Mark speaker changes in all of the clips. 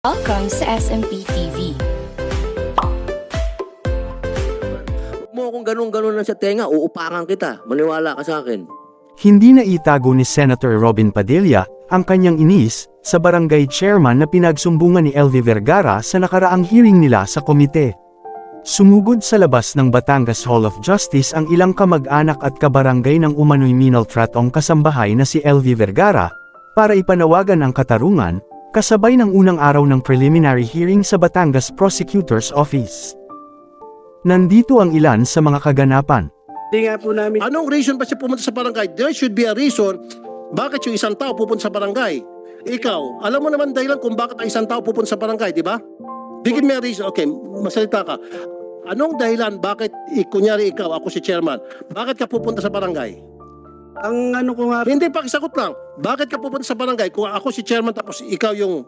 Speaker 1: Welcome sa SMP TV.
Speaker 2: Mo kung ganun-ganun lang sa tenga, uupakan kita. Maniwala ka sa akin.
Speaker 3: Hindi na itago ni Senator Robin Padilla ang kanyang inis sa barangay chairman na pinagsumbungan ni LV Vergara sa nakaraang hearing nila sa komite. Sumugod sa labas ng Batangas Hall of Justice ang ilang kamag-anak at kabarangay ng umano'y minaltratong kasambahay na si LV Vergara para ipanawagan ang katarungan, kasabay ng unang araw ng preliminary hearing sa Batangas Prosecutor's Office. Nandito ang ilan sa mga kaganapan.
Speaker 4: Hindi nga po namin.
Speaker 5: Anong reason ba siya pumunta sa barangay? There should be a reason bakit yung isang tao pupunta sa barangay. Ikaw, alam mo naman dahilan kung bakit ang isang tao pupunta sa barangay, di ba? Bigyan mo a reason. Okay, masalita ka. Anong dahilan bakit, kunyari ikaw, ako si chairman, bakit ka pupunta sa barangay?
Speaker 4: Ang ano ko nga,
Speaker 5: Hindi, pakisagot lang. Bakit ka pupunta sa barangay kung ako si chairman tapos ikaw yung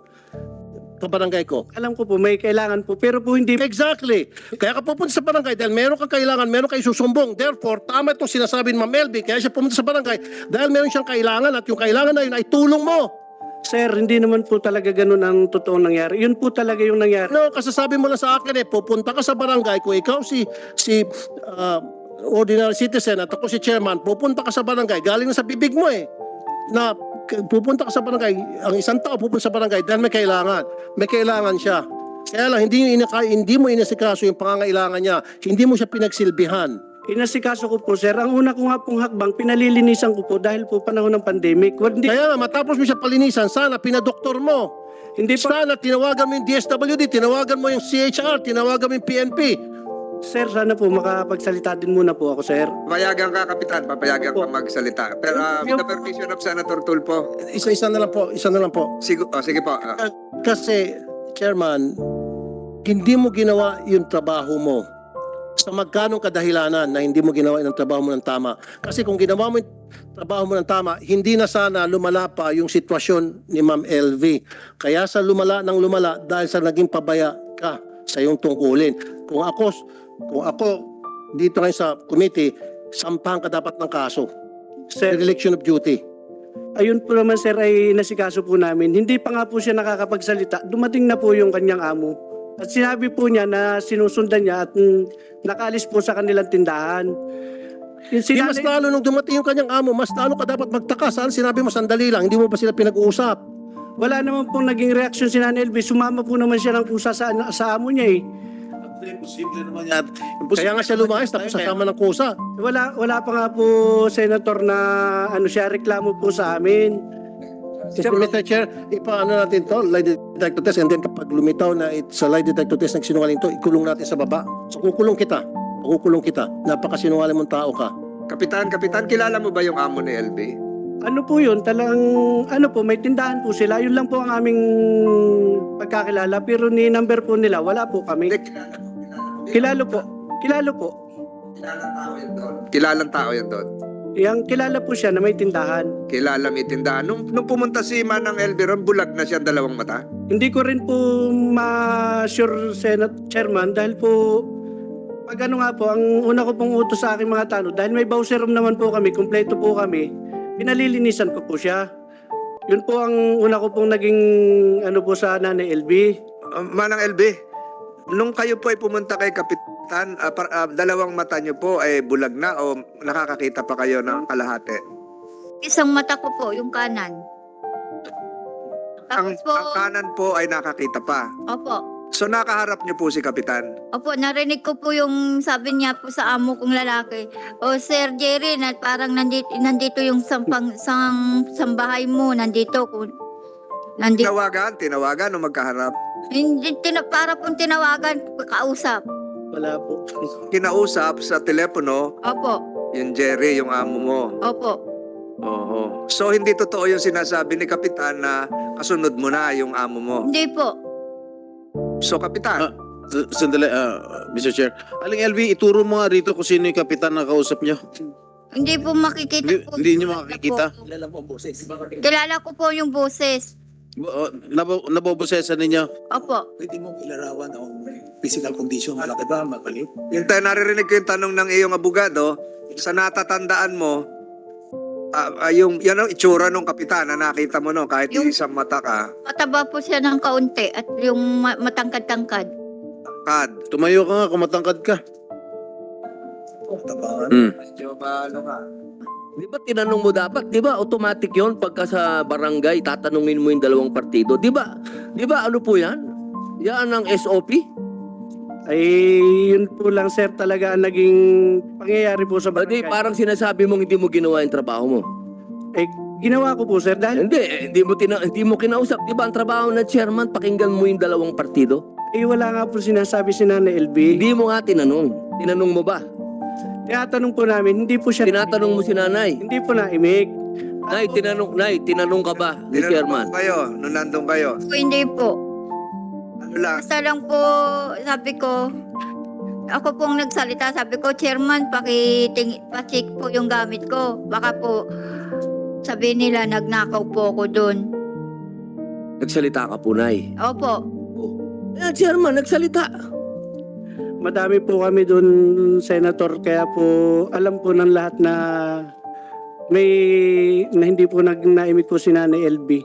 Speaker 5: kabarangay ko?
Speaker 4: alam ko po may kailangan po pero po hindi.
Speaker 5: Exactly. Kaya ka pupunta sa barangay dahil meron kang kailangan, meron kang isusumbong. Therefore, tama itong sinasabi ni Ma'am Elby. Kaya siya pumunta sa barangay dahil meron siyang kailangan at yung kailangan na yun ay tulong mo.
Speaker 4: Sir, hindi naman po talaga ganun ang totoong nangyari. Yun po talaga yung nangyari.
Speaker 5: No, kasasabi mo lang sa akin pupunta ka sa barangay kung ikaw si ordinary citizen at ako si chairman, pupunta ka sa barangay, galing na sa bibig mo na pupunta ka sa barangay, ang isang tao pupunta sa barangay dahil may kailangan siya. Kaya lang, hindi mo inasikaso yung pangangailangan niya, hindi mo siya pinagsilbihan.
Speaker 4: Inasikaso ko po, sir. Ang una ko nga pong hakbang, pinalilinisan ko po dahil po panahon ng pandemic. Hindi,
Speaker 5: Kaya nga, matapos mo siya palinisan, sana pinadoktor mo.
Speaker 4: hindi pa,
Speaker 5: Sana tinawagan mo yung DSWD, tinawagan mo yung CHR, tinawagan mo yung PNP.
Speaker 4: sir, sana po makapagsalita din muna po ako, sir.
Speaker 6: Papayagan ka, Kapitan. Papayagan ka magsalita. Pero with the permission of Senator Tulfo.
Speaker 5: Isa na lang po.
Speaker 6: Sige po.
Speaker 5: Kasi, Chairman, hindi mo ginawa yung trabaho mo. Sa magkanong kadahilanan na hindi mo ginawa yung trabaho mo ng tama. Kasi kung ginawa mo yung trabaho mo ng tama, hindi na sana lumala pa yung sitwasyon ni Ma'am LV. Kaya sa lumala dahil sa naging pabaya ka sa iyong tungkulin. Kung ako dito ngayon sa committee, sampahan ka dapat ng kaso.
Speaker 4: Sir,
Speaker 5: Dereliction of duty.
Speaker 4: ayun po naman, sir, ay nasikaso po namin. Hindi pa nga po siya nakakapagsalita. Dumating na po yung kanyang amo. At sinabi po niya na sinusundan niya at nakaalis po sa kanilang tindahan. Yung
Speaker 5: Di mas lalo nung dumating yung kanyang amo, mas lalo ka dapat magtaka. Saan sinabi mo sandali lang, hindi mo ba sila pinag-uusap?
Speaker 4: wala naman pong naging reaksyon si Nanay Elvis. Sumama po naman siya ng kusa sa amo niya eh.
Speaker 7: Imposible naman yan.
Speaker 5: Kaya nga siya lumayas tapos sasama ng kusa.
Speaker 4: Wala pa nga po, Senator, na siya reklamo po sa amin.
Speaker 5: Mr. Chair, ipaano natin to, lie detector test, and then kapag lumitaw na sa lie detector test nagsinungaling to, ikulong natin sa baba. So kukulong kita. Napakasinungaling mong tao ka.
Speaker 6: Kapitan, kilala mo ba yung amo ni LB?
Speaker 4: Ano po yun? May tindahan po sila. Yun lang po ang aming pagkakilala. Pero ni number po nila, wala po kami. Kilala po.
Speaker 6: Kilalang tao yun doon.
Speaker 4: Yang kilala po siya na may tindahan.
Speaker 6: Kilala may tindahan. Nung pumunta si Manang LB ron, bulag na siya dalawang mata.
Speaker 4: Hindi ko rin po ma-sure, Senate Chairman, dahil po pag nga po, ang una ko pong utos sa aking mga tanong, dahil may bowser room naman po kami, kumpleto po kami, pinalilinisan ko po siya. Yun po ang una ko pong naging po sa Nanay LB.
Speaker 6: Manang LB, nung kayo po ay pumunta kay Kapitan, dalawang mata niyo po ay bulag na o nakakakita pa kayo ng kalahati?
Speaker 8: Isang mata ko po, yung kanan.
Speaker 6: Ang
Speaker 8: Tapos po,
Speaker 6: kanan po ay nakakita pa.
Speaker 8: opo.
Speaker 6: So nakaharap niyo po si Kapitan.
Speaker 8: Opo, narinig ko po yung sabi niya po sa amo kong lalaki. O Sir Jerry, na parang nandito yung sambahay mo, nandito.
Speaker 6: Tinawagan o magkaharap?
Speaker 8: Hindi, para pong tinawagan, kausap.
Speaker 4: Wala po.
Speaker 6: Kinausap sa telepono,
Speaker 8: Opo,
Speaker 6: yung Jerry, yung amo mo.
Speaker 8: opo.
Speaker 6: Oo. So hindi totoo yung sinasabi ni Kapitan na kasunod mo na yung amo mo.
Speaker 8: Hindi po.
Speaker 6: So Kapitan,
Speaker 7: Sandali, Mr. Chair. Aling LV, ituro mo nga rito kung sino yung kapitan na kausap nyo.
Speaker 8: Hindi po makikita po.
Speaker 7: Hindi nyo makikita.
Speaker 8: Kilala ko po yung boses.
Speaker 7: Nabobosesan ninyo.
Speaker 8: Opo.
Speaker 9: Pwede mong ilarawan ang physical condition, malaki ba, mabalik?
Speaker 6: yung tayo naririnig ko yung tanong ng iyong abogado, sa natatandaan mo, Yung yan ang itsura ng kapitan na nakita mo no, kahit
Speaker 8: Yung-
Speaker 6: isang mata ka,
Speaker 8: Mataba po siya ng kaunti at yung matangkad-tangkad.
Speaker 6: kad.
Speaker 7: Tumayo ka nga kung matangkad ka.
Speaker 9: Tabangan.
Speaker 6: Medyo ano ka.
Speaker 2: Di ba tinanong mo dapat? Di ba automatic yon pagka sa barangay, tatanungin mo yung dalawang partido? Di ba? Di ba ano po yan? Yan ang SOP?
Speaker 4: Ay, yun po lang sir talaga ang naging pangyayari po sa
Speaker 2: Hindi,
Speaker 4: barangay.
Speaker 2: parang sinasabi mong hindi mo ginawa yung trabaho mo.
Speaker 4: Eh, ginawa ko po sir dahil
Speaker 2: Hindi mo kinausap. Di ba ang trabaho ng chairman, pakinggan mo yung dalawang partido?
Speaker 4: wala nga po sinasabi si Nanay LB.
Speaker 2: Hindi mo nga tinanong. Tinanong mo ba?
Speaker 4: Tinatanong po namin, hindi po siya
Speaker 2: Tinatanong mo si nanay.
Speaker 4: Hindi po naimik.
Speaker 2: Nay, tinanong ka ba ni
Speaker 6: Tinanong
Speaker 2: chairman?
Speaker 6: po kayo, nung nandun kayo.
Speaker 8: Hindi po.
Speaker 6: Ano lang,
Speaker 8: Basta lang po, sabi ko, ako pong nagsalita, sabi ko, Chairman, pa-check po yung gamit ko. Baka po, sabi nila, nagnakaw po ako doon.
Speaker 2: Nagsalita ka po, Nay.
Speaker 8: Opo.
Speaker 2: Chairman, nagsalita.
Speaker 4: Madami po kami doon, Senator, kaya po alam po ng lahat na hindi po naimik po si Nanay LB.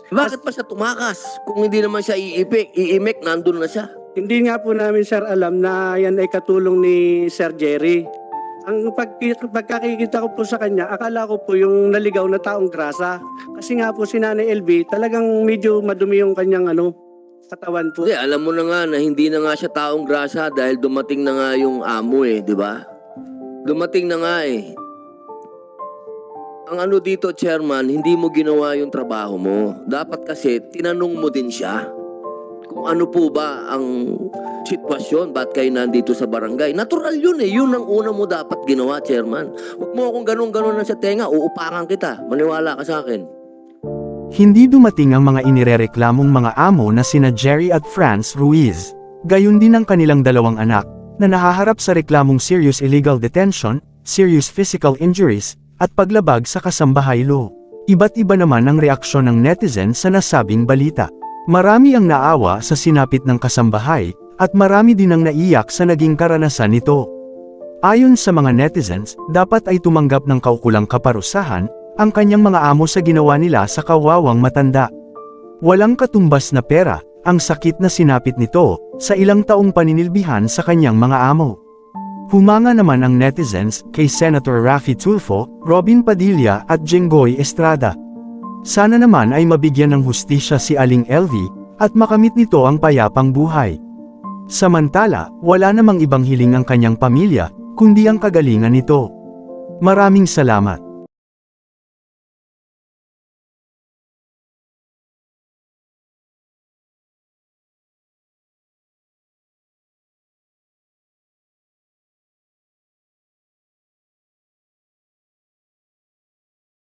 Speaker 2: Bakit pa siya tumakas? Kung hindi naman siya iimik, nandun na siya.
Speaker 4: Hindi nga po namin sir alam na yan ay katulong ni Sir Jerry. Ang pagkakikita ko po sa kanya, akala ko po yung naligaw na taong grasa. Kasi nga po si Nanay LB, talagang medyo madumi yung kanyang katawan po.
Speaker 2: Hindi, alam mo na nga na hindi na nga siya taong grasa dahil dumating na nga yung amo di ba? Dumating na nga Ang ano dito, chairman, hindi mo ginawa yung trabaho mo. Dapat kasi tinanong mo din siya kung ano po ba ang sitwasyon, ba't kayo nandito sa barangay. Natural yun yun ang una mo dapat ginawa, chairman. Huwag mo akong ganun-ganun na sa tenga, uupakan kita. Maniwala ka sa akin.
Speaker 3: Hindi dumating ang mga inirereklamong mga amo na sina Jerry at Franz Ruiz. Gayon din ang kanilang dalawang anak, na nahaharap sa reklamong serious illegal detention, serious physical injuries, at paglabag sa kasambahay law. Iba't iba naman ang reaksyon ng netizen sa nasabing balita. Marami ang naawa sa sinapit ng kasambahay, at marami din ang naiyak sa naging karanasan nito. Ayon sa mga netizens, dapat ay tumanggap ng kaukulang kaparusahan, ang kanyang mga amo sa ginawa nila sa kawawang matanda. Walang katumbas na pera, ang sakit na sinapit nito, sa ilang taong paninilbihan sa kanyang mga amo. Humanga naman ang netizens kay Senator Raffy Tulfo, Robin Padilla at Jenggoy Estrada. Sana naman ay mabigyan ng hustisya si Aling LV, at makamit nito ang payapang buhay. Samantala, wala namang ibang hiling ang kanyang pamilya, kundi ang kagalingan nito. Maraming salamat.